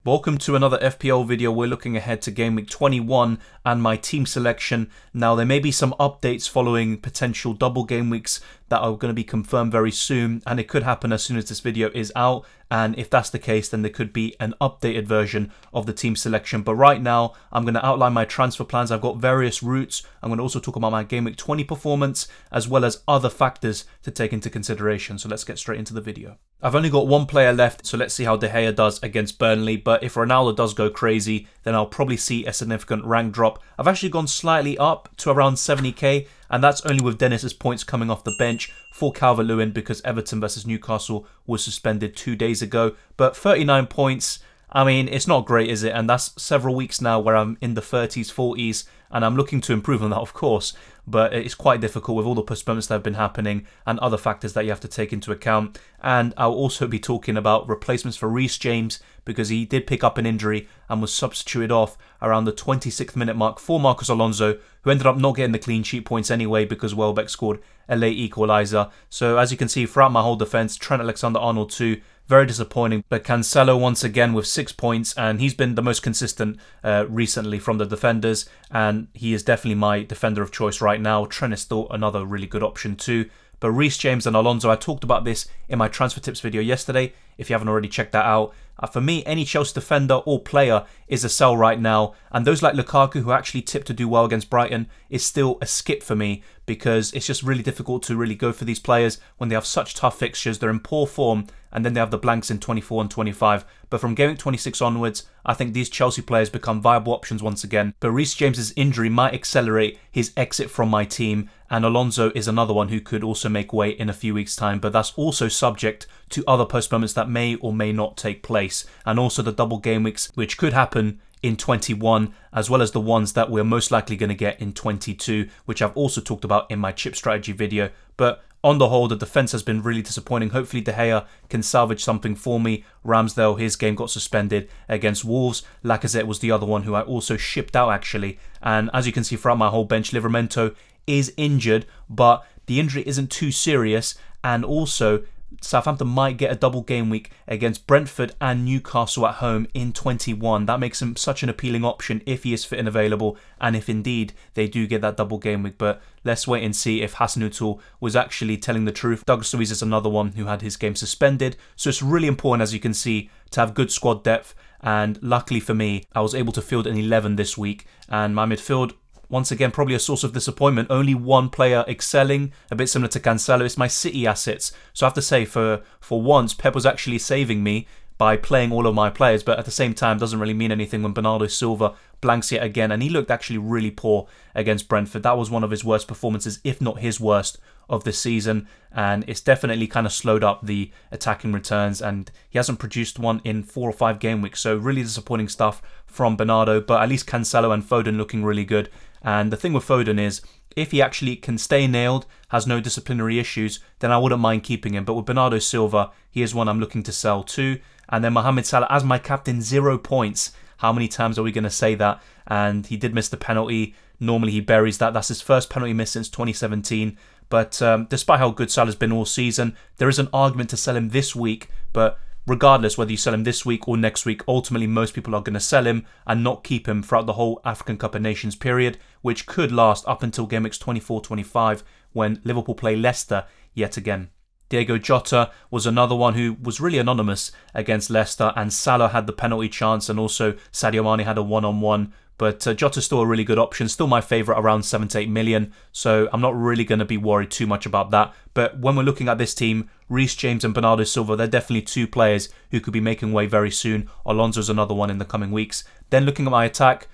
Welcome to another FPL video. We're looking ahead to Game Week 21 and my team selection. Now, there may be some updates following potential double game weeks that are going to be confirmed very soon, and it could happen as soon as this video is out. And if that's the case, then there could be an updated version of the team selection. But right now, I'm going to outline my transfer plans. I've got various routes. I'm going to also talk about my Game Week 20 performance, as well as other factors to take into consideration. So let's get straight into the video. I've only got one player left, so let's see how De Gea does against Burnley. But if Ronaldo does go crazy, then I'll probably see a significant rank drop. I've actually gone slightly up to around 70k, and that's only with Dennis's points coming off the bench for Calvert-Lewin because Everton versus Newcastle was suspended 2 days ago. But 39 points, I mean, it's not great, is it? And that's several weeks now where I'm in the 30s, 40s, and I'm looking to improve on that, of course. But it's quite difficult with all the postponements that have been happening and other factors that you have to take into account. And I'll also be talking about replacements for Reece James because he did pick up an injury and was substituted off around the 26th minute mark for Marcos Alonso, who ended up not getting the clean sheet points anyway because Welbeck scored a late equaliser. So as you can see, throughout my whole defence, Trent Alexander-Arnold too, very disappointing. But Cancelo once again with 6 points, and he's been the most consistent recently from the defenders, and he is definitely my defender of choice right now. Trent is still another really good option too. But Reece James and Alonso, I talked about this in my transfer tips video yesterday, if you haven't already checked that out. For me, any Chelsea defender or player is a sell right now. And those like Lukaku, who actually tipped to do well against Brighton, is still a skip for me because it's just really difficult to really go for these players when they have such tough fixtures. They're in poor form, and then they have the blanks in 24 and 25. But from Game Week 26 onwards, I think these Chelsea players become viable options once again. But Reece James's injury might accelerate his exit from my team, and Alonso is another one who could also make way in a few weeks' time. But that's also subject to other postponements that may or may not take place, and also the double game weeks, which could happen in 21, as well as the ones that we're most likely going to get in 22, which I've also talked about in my chip strategy video. But on the whole, the defence has been really disappointing. Hopefully De Gea can salvage something for me. Ramsdale, his game got suspended against Wolves. Lacazette was the other one who I also shipped out actually. And as you can see throughout my whole bench, Livramento is injured, but the injury isn't too serious. And also, Southampton might get a double game week against Brentford and Newcastle at home in 21. That makes him such an appealing option if he is fit and available, and if indeed they do get that double game week. But let's wait and see if Hasenhuttl was actually telling the truth. Douglas Luiz is another one who had his game suspended. So it's really important, as you can see, to have good squad depth. And luckily for me, I was able to field an 11 this week. And my midfield, once again, probably a source of disappointment. Only one player excelling, a bit similar to Cancelo. It's my City assets. So I have to say, for once, Pep was actually saving me by playing all of my players. But at the same time, doesn't really mean anything when Bernardo Silva blanks yet again. And he looked actually really poor against Brentford. That was one of his worst performances, if not his worst of the season. And it's definitely kind of slowed up the attacking returns. And he hasn't produced one in 4 or 5 game weeks. So really disappointing stuff from Bernardo. But at least Cancelo and Foden looking really good. And the thing with Foden is, if he actually can stay nailed, has no disciplinary issues, then I wouldn't mind keeping him. But with Bernardo Silva, he is one I'm looking to sell too. And then Mohamed Salah as my captain, 0 points. How many times are we going to say that? And he did miss the penalty. Normally he buries that. That's his first penalty miss since 2017. But despite how good Salah's been all season, there is an argument to sell him this week. But regardless whether you sell him this week or next week, ultimately most people are going to sell him and not keep him throughout the whole African Cup of Nations period, which could last up until Game Weeks 24-25 when Liverpool play Leicester yet again. Diego Jota was another one who was really anonymous against Leicester, and Salah had the penalty chance, and also Sadio Mane had a one-on-one. But Jota's still a really good option, still my favourite around 7 to 8 million, so I'm not really going to be worried too much about that. But when we're looking at this team, Reece James and Bernardo Silva, they're definitely 2 players who could be making way very soon. Alonso's another one in the coming weeks. Then looking at my attack,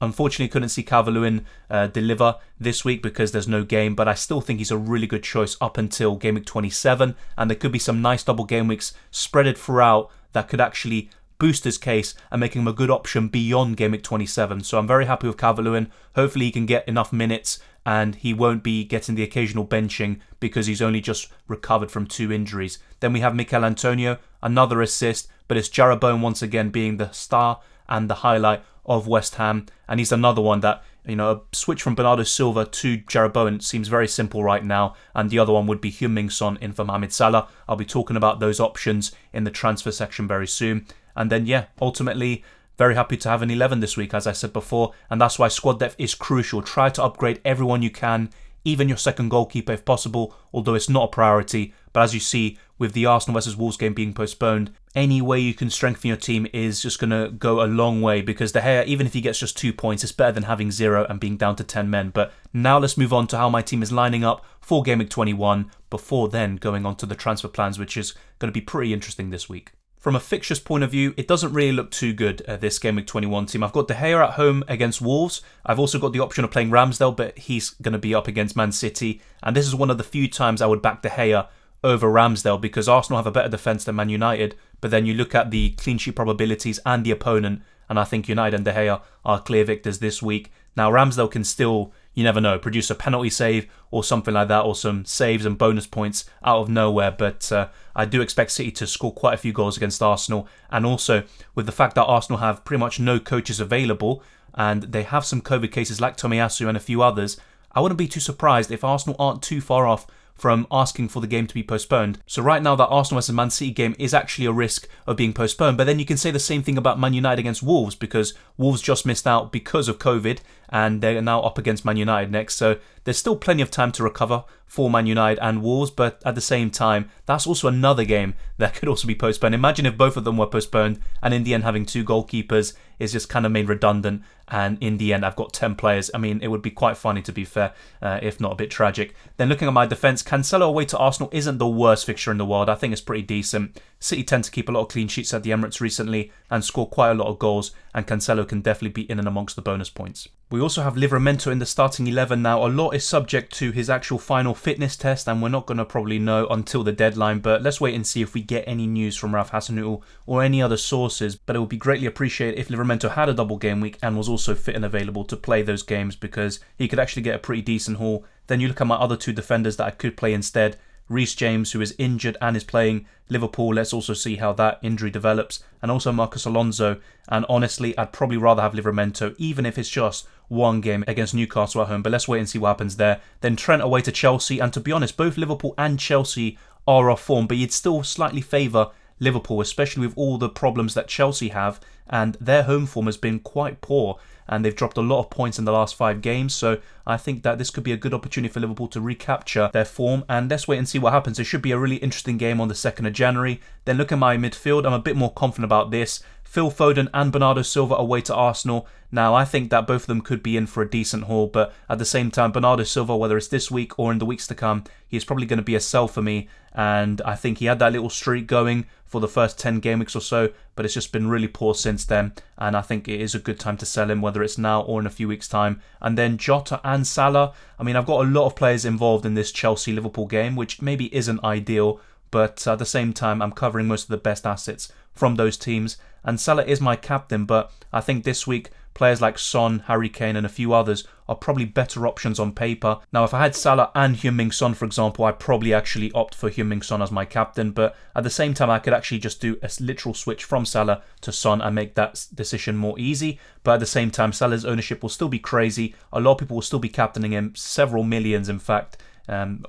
unfortunately couldn't see Calvert-Lewin deliver this week because there's no game, but I still think he's a really good choice up until Game Week 27, and there could be some nice double game weeks spreaded throughout that could actually boost his case and make him a good option beyond Game Week 27. So I'm very happy with Calvert-Lewin. Hopefully he can get enough minutes and he won't be getting the occasional benching because he's only just recovered from 2 injuries. Then we have Mikel Antonio, another assist, but it's Jarrod Bowen once again being the star and the highlight of West Ham. And he's another one that, you know, a switch from Bernardo Silva to Jarrod Bowen seems very simple right now. And the other one would be Heung in for Mohamed Salah. I'll be talking about those options in the transfer section very soon. And then, yeah, ultimately, very happy to have an 11 this week, as I said before. And that's why squad depth is crucial. Try to upgrade everyone you can, even your second goalkeeper if possible, although it's not a priority. But as you see, with the Arsenal versus Wolves game being postponed, any way you can strengthen your team is just going to go a long way, because De Gea, even if he gets just 2 points, it's better than having 0 and being down to 10 men. But now let's move on to how my team is lining up for Game Week 21, before then going on to the transfer plans, which is going to be pretty interesting this week. From a fixtures point of view, it doesn't really look too good, this Game Week 21 team. I've got De Gea at home against Wolves. I've also got the option of playing Ramsdale, but he's going to be up against Man City. And this is one of the few times I would back De Gea over Ramsdale, because Arsenal have a better defence than Man United. But then you look at the clean sheet probabilities and the opponent, and I think United and De Gea are clear victors this week. Now, Ramsdale can still, you never know, produce a penalty save or something like that, or some saves and bonus points out of nowhere. But I do expect City to score quite a few goals against Arsenal. And also, with the fact that Arsenal have pretty much no coaches available, and they have some COVID cases like Tomiyasu and a few others, I wouldn't be too surprised if Arsenal aren't too far off from asking for the game to be postponed. So right now, that Arsenal vs Man City game is actually a risk of being postponed. But then you can say the same thing about Man United against Wolves, because Wolves just missed out because of COVID, and they're now up against Man United next. So there's still plenty of time to recover for Man United and Wolves, but at the same time, that's also another game that could also be postponed. Imagine if both of them were postponed, and in the end having 2 goalkeepers is just kind of made redundant, and in the end I've got 10 players. I mean, it would be quite funny, to be fair, if not a bit tragic. Then looking at my defence, Cancelo away to Arsenal isn't the worst fixture in the world. I think it's pretty decent. City tend to keep a lot of clean sheets at the Emirates recently and score quite a lot of goals, and Cancelo can definitely be in and amongst the bonus points. We also have Livramento in the starting 11 now. A lot is subject to his actual final fitness test, and we're not going to probably know until the deadline, but let's wait and see if we get any news from Ralph Hasenhüttl or any other sources. But it would be greatly appreciated if Livramento had a double game week and was also fit and available to play those games, because he could actually get a pretty decent haul. Then you look at my other 2 defenders that I could play instead. Reece James, who is injured and is playing Liverpool. Let's also see how that injury develops. And also Marcos Alonso. And honestly, I'd probably rather have Livramento, even if it's just one game against Newcastle at home. But let's wait and see what happens there. Then Trent away to Chelsea. And to be honest, both Liverpool and Chelsea are off form, but you'd still slightly favour Liverpool, especially with all the problems that Chelsea have. And their home form has been quite poor, and they've dropped a lot of points in the last 5 games. So I think that this could be a good opportunity for Liverpool to recapture their form. And let's wait and see what happens. It should be a really interesting game on the 2nd of January. Then look at my midfield. I'm a bit more confident about this. Phil Foden and Bernardo Silva away to Arsenal. Now, I think that both of them could be in for a decent haul, but at the same time, Bernardo Silva, whether it's this week or in the weeks to come, he's probably going to be a sell for me. And I think he had that little streak going for the first 10 game weeks or so, but it's just been really poor since then. And I think it is a good time to sell him, whether it's now or in a few weeks' time. And then Jota and Salah. I mean, I've got a lot of players involved in this Chelsea-Liverpool game, which maybe isn't ideal, but at the same time, I'm covering most of the best assets from those teams. And Salah is my captain, but I think this week, players like Son, Harry Kane and a few others are probably better options on paper. Now, if I had Salah and Heung-min Son, for example, I'd probably actually opt for Heung-min Son as my captain. But at the same time, I could actually just do a literal switch from Salah to Son and make that decision more easy. But at the same time, Salah's ownership will still be crazy. A lot of people will still be captaining him, several millions in fact.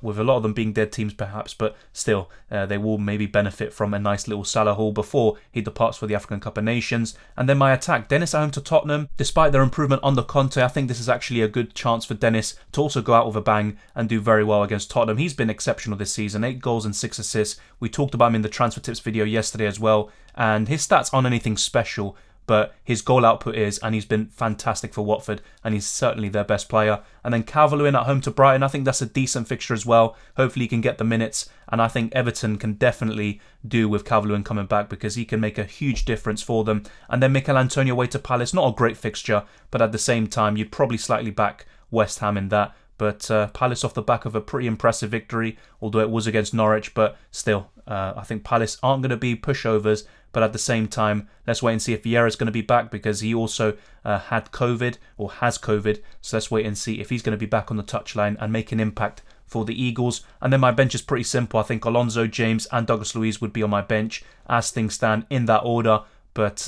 With a lot of them being dead teams perhaps, but still, they will maybe benefit from a nice little Salah haul before he departs for the African Cup of Nations. And then my attack, Dennis at home to Tottenham. Despite their improvement under Conte, I think this is actually a good chance for Dennis to also go out with a bang and do very well against Tottenham. He's been exceptional this season, 8 goals and 6 assists. We talked about him in the transfer tips video yesterday as well, and his stats aren't anything special, but his goal output is, and he's been fantastic for Watford, and he's certainly their best player. And then Calvert-Lewin at home to Brighton, I think that's a decent fixture as well. Hopefully he can get the minutes, and I think Everton can definitely do with Calvert-Lewin coming back, because he can make a huge difference for them. And then Mikel Antonio away to Palace, not a great fixture, but at the same time you'd probably slightly back West Ham in that. But Palace off the back of a pretty impressive victory, although it was against Norwich, but still, I think Palace aren't going to be pushovers. But at the same time, let's wait and see if Vieira's going to be back, because he also had COVID, or has COVID. So let's wait and see if he's going to be back on the touchline and make an impact for the Eagles. And then my bench is pretty simple. I think Alonso, James and Douglas Luiz would be on my bench as things stand in that order. But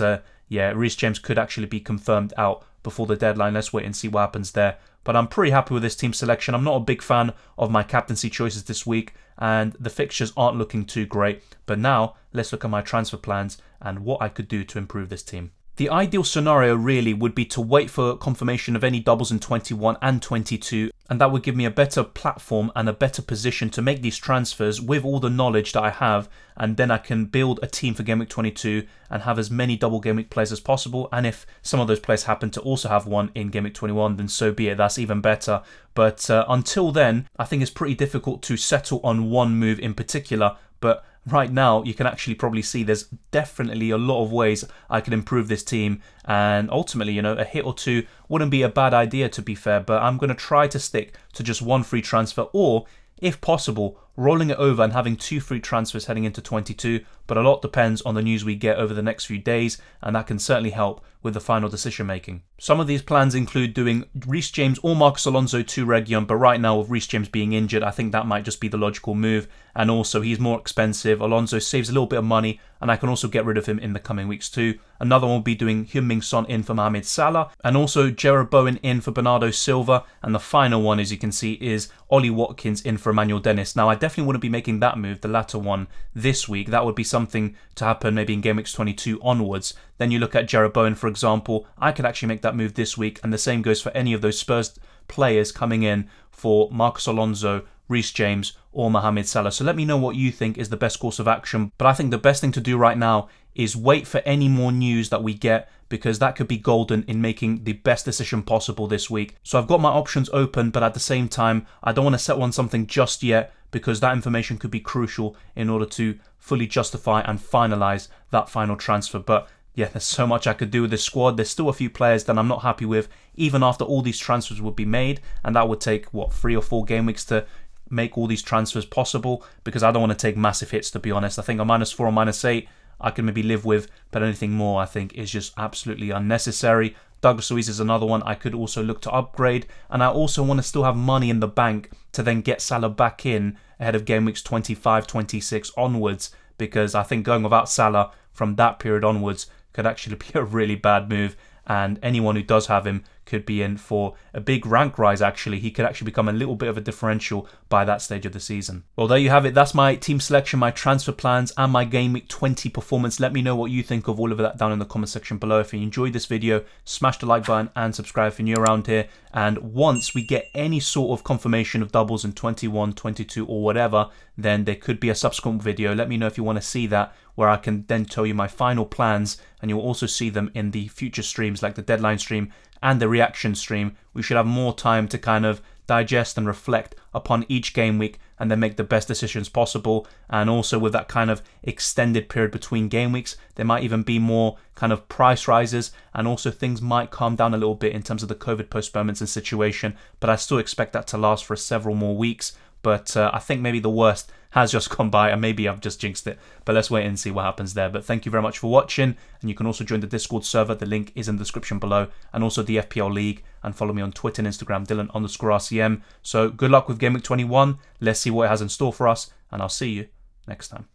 yeah, Reece James could actually be confirmed out before the deadline. Let's wait and see what happens there. But I'm pretty happy with this team selection. I'm not a big fan of my captaincy choices this week, and the fixtures aren't looking too great. But now, let's look at my transfer plans and what I could do to improve this team. The ideal scenario really would be to wait for confirmation of any doubles in 21 and 22, and that would give me a better platform and a better position to make these transfers with all the knowledge that I have, and then I can build a team for Game Week 22 and have as many double Game Week players as possible. And if some of those players happen to also have one in Game Week 21, then so be it, that's even better. But until then, I think it's pretty difficult to settle on one move in particular, but right now, you can actually probably see there's definitely a lot of ways I can improve this team, and ultimately, a hit or two wouldn't be a bad idea, to be fair, but I'm going to try to stick to just one free transfer, or, if possible, rolling it over and having 2 free transfers heading into 22, but a lot depends on the news we get over the next few days, and that can certainly help with the final decision making. Some of these plans include doing Reece James or Marcos Alonso to Reguilon, but right now with Reece James being injured, I think that might just be the logical move, and also he's more expensive. Alonso saves a little bit of money, and I can also get rid of him in the coming weeks too. Another one will be doing Heung Son in for Mohamed Salah, and also Jarrod Bowen in for Bernardo Silva, and the final one, as you can see, is Ollie Watkins in for Emmanuel Dennis. Now, I definitely wouldn't be making that move, the latter one, this week. That would be something to happen maybe in Game Week 22 onwards. Then you look at Jarrod Bowen, for example. I could actually make that move this week, and the same goes for any of those Spurs players coming in for Marcos Alonso, Reece James or Mohamed Salah. So let me know what you think is the best course of action. But I think the best thing to do right now is wait for any more news that we get, because that could be golden in making the best decision possible this week. So I've got my options open, but at the same time, I don't want to settle on something just yet, because that information could be crucial in order to fully justify and finalize that final transfer. But yeah, there's so much I could do with this squad. There's still a few players that I'm not happy with, even after all these transfers would be made, and that would take, 3 or 4 game weeks to make all these transfers possible, because I don't want to take massive hits, to be honest. I think a -4 or -8 I can maybe live with, but anything more I think is just absolutely unnecessary. Douglas Luiz is another one I could also look to upgrade, and I also want to still have money in the bank to then get Salah back in ahead of game weeks 25, 26 onwards, because I think going without Salah from that period onwards could actually be a really bad move, and anyone who does have him could be in for a big rank rise. Actually, he could actually become a little bit of a differential by that stage of the season. Well, there you have it. That's my team selection, my transfer plans, and my Game Week 20 performance. Let me know what you think of all of that down in the comment section below. If you enjoyed this video, smash the like button and subscribe if you're new around here. And once we get any sort of confirmation of doubles in 21, 22 or whatever, then there could be a subsequent video. Let me know if you want to see that, where I can then tell you my final plans, and you'll also see them in the future streams like the deadline stream and the reaction stream. We should have more time to kind of digest and reflect upon each game week and then make the best decisions possible. And also with that kind of extended period between game weeks, there might even be more kind of price rises, and also things might calm down a little bit in terms of the COVID postponements and situation, but I still expect that to last for several more weeks. But I think maybe the worst has just gone by, and maybe I've just jinxed it. But let's wait and see what happens there. But thank you very much for watching, and you can also join the Discord server. The link is in the description below, and also the FPL League. And follow me on Twitter and Instagram, Dylan_RCM. So good luck with Game Week 21. Let's see what it has in store for us, and I'll see you next time.